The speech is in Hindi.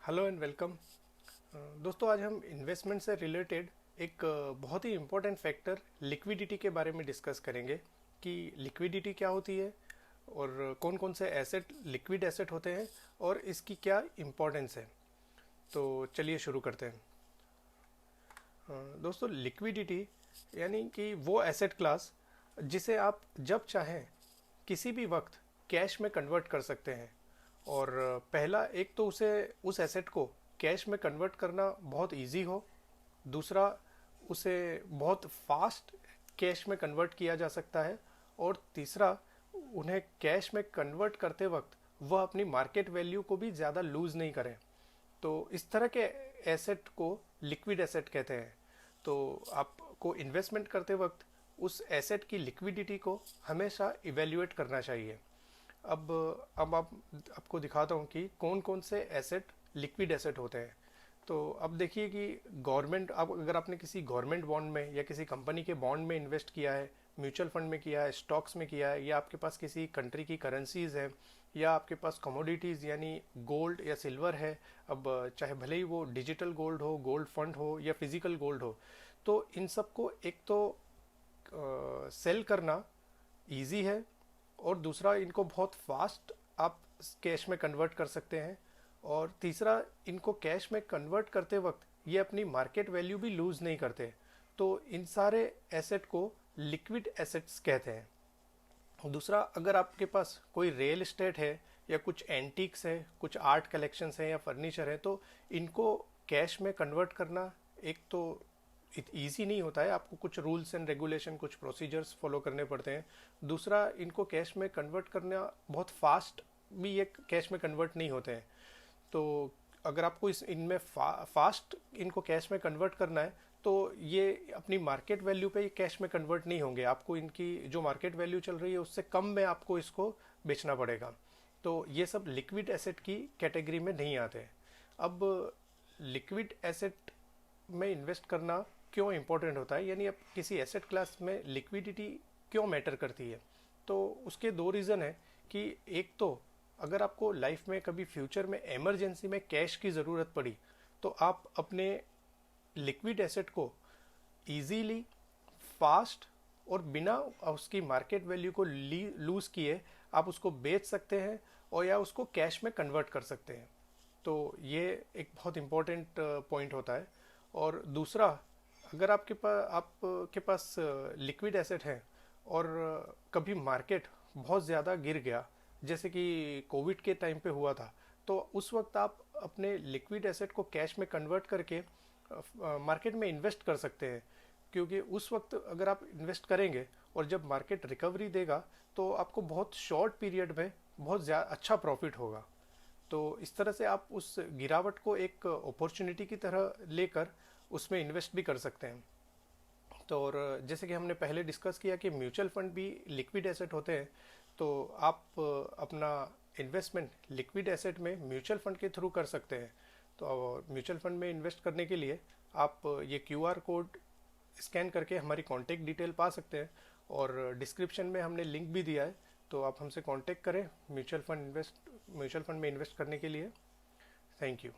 Hello and welcome. दोस्तों, आज हम इन्वेस्टमेंट से रिलेटेड एक बहुत ही इम्पोर्टेंट फैक्टर लिक्विडिटी के बारे में डिस्कस करेंगे कि लिक्विडिटी क्या होती है और कौन कौन से एसेट लिक्विड एसेट होते हैं और इसकी क्या इम्पोर्टेंस है। तो चलिए शुरू करते हैं। दोस्तों, लिक्विडिटी यानी कि वो एसेट क्लास जिसे आप जब चाहें किसी भी वक्त कैश में कन्वर्ट कर सकते हैं। और पहला, एक तो उसे उस एसेट को कैश में कन्वर्ट करना बहुत इजी हो। दूसरा, उसे बहुत फास्ट कैश में कन्वर्ट किया जा सकता है। और तीसरा, उन्हें कैश में कन्वर्ट करते वक्त वह अपनी मार्केट वैल्यू को भी ज़्यादा लूज़ नहीं करें। तो इस तरह के एसेट को लिक्विड एसेट कहते हैं। तो आपको इन्वेस्टमेंट करते वक्त उस एसेट की लिक्विडिटी को हमेशा इवेल्युएट करना चाहिए। अब अब आपको दिखाता हूँ कि कौन कौन से एसेट लिक्विड एसेट होते हैं। तो अब देखिए कि गवर्नमेंट, अब अगर आपने किसी गवर्नमेंट बॉन्ड में या किसी कंपनी के बॉन्ड में इन्वेस्ट किया है, म्यूचुअल फंड में किया है, स्टॉक्स में किया है, या आपके पास किसी कंट्री की करेंसीज है, या आपके पास कमोडिटीज़ यानी गोल्ड या सिल्वर है। अब चाहे भले ही वो डिजिटल गोल्ड हो, गोल्ड फंड हो या फिजिकल गोल्ड हो, तो इन सबको एक तो सेल करना इजी है, और दूसरा, इनको बहुत फास्ट आप कैश में कन्वर्ट कर सकते हैं। और तीसरा, इनको कैश में कन्वर्ट करते वक्त ये अपनी मार्केट वैल्यू भी लूज़ नहीं करते। तो इन सारे एसेट को लिक्विड एसेट्स कहते हैं। दूसरा, अगर आपके पास कोई रियल एस्टेट है या कुछ एंटीक्स है, कुछ आर्ट कलेक्शंस हैं या फर्नीचर है, तो इनको कैश में कन्वर्ट करना एक तो ईजी नहीं होता है। आपको कुछ रूल्स एंड रेगुलेशन, कुछ प्रोसीजर्स फॉलो करने पड़ते हैं। दूसरा, इनको कैश में कन्वर्ट करना बहुत फास्ट भी ये कैश में कन्वर्ट नहीं होते हैं। तो अगर आपको इनमें फास्ट इनको कैश में कन्वर्ट करना है, तो ये अपनी मार्केट वैल्यू पे ये कैश में कन्वर्ट नहीं होंगे। आपको इनकी जो मार्केट वैल्यू चल रही है उससे कम में आपको इसको बेचना पड़ेगा। तो ये सब लिक्विड एसेट की कैटेगरी में नहीं आते। अब लिक्विड एसेट में इन्वेस्ट करना क्यों इम्पोर्टेंट होता है, यानी अब किसी एसेट क्लास में लिक्विडिटी क्यों मैटर करती है। तो उसके दो रीज़न है कि एक तो, अगर आपको लाइफ में कभी फ्यूचर में इमरजेंसी में कैश की ज़रूरत पड़ी, तो आप अपने लिक्विड एसेट को इजीली, फास्ट और बिना उसकी मार्केट वैल्यू को लूज़ किए आप उसको बेच सकते हैं, और या उसको कैश में कन्वर्ट कर सकते हैं। तो ये एक बहुत इम्पोर्टेंट पॉइंट होता है। और दूसरा, अगर आपके पास लिक्विड एसेट है और कभी मार्केट बहुत ज़्यादा गिर गया, जैसे कि कोविड के टाइम पे हुआ था, तो उस वक्त आप अपने लिक्विड एसेट को कैश में कन्वर्ट करके मार्केट में इन्वेस्ट कर सकते हैं। क्योंकि उस वक्त अगर आप इन्वेस्ट करेंगे और जब मार्केट रिकवरी देगा, तो आपको बहुत शॉर्ट पीरियड में बहुत ज़्यादा अच्छा प्रॉफिट होगा। तो इस तरह से आप उस गिरावट को एक अपॉर्चुनिटी की तरह लेकर उसमें इन्वेस्ट भी कर सकते हैं। तो और जैसे कि हमने पहले डिस्कस किया कि म्यूचुअल फंड भी लिक्विड एसेट होते हैं। तो आप अपना इन्वेस्टमेंट लिक्विड एसेट में म्यूचुअल फंड के थ्रू कर सकते हैं। तो म्यूचुअल फंड में इन्वेस्ट करने के लिए आप ये क्यूआर कोड स्कैन करके हमारी कॉन्टेक्ट डिटेल पा सकते हैं, और डिस्क्रिप्शन में हमने लिंक भी दिया है। तो आप हमसे कांटेक्ट करें म्यूचुअल फंड में इन्वेस्ट करने के लिए। Thank you.